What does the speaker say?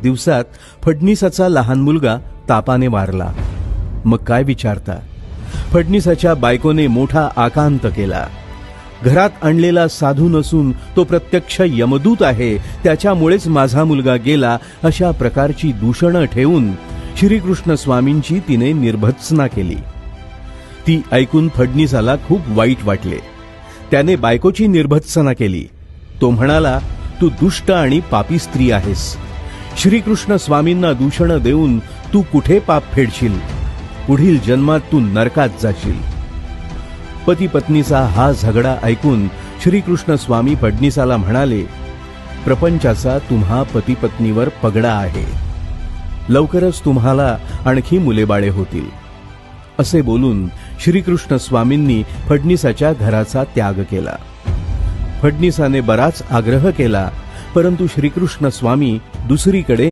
दिवसात फडणीसाचा लहान मुलगा तापाने वारला. मग काय विचारता, फडणीसाच्या बायकोने मोठा आकांत केला. घरात आणलेला साधू नसून तो प्रत्यक्ष यमदूत आहे, त्याच्यामुळेच माझा मुलगा गेला, अशा प्रकारची दूषणं ठेवून श्रीकृष्ण स्वामींची तिने निर्भत्सना केली. ती ऐकून फडणीसाला खूप वाईट वाटले. त्याने बायकोची निर्भत्सना केली. तो म्हणाला, तू दुष्ट आणि पापी स्त्री आहेस. श्रीकृष्ण स्वामींना दूषण देऊन तू कुठे पाप फेडशील? पुढील जन्मात तू नरकात जाशील. पती पत्नीचा हा झगडा ऐकून श्रीकृष्ण स्वामी फडणीसाला म्हणाले, प्रपंचाचा तुम्हा पती पत्नीवर पगडा आहे. लवकरच तुम्हाला आणखी मुलेबाळे होतील. असे बोलून श्रीकृष्ण स्वामींनी फडणीसाच्या घराचा त्याग केला. फडणीसाने बराच आग्रह केला, परंतु श्रीकृष्ण स्वामी दुसरीकडे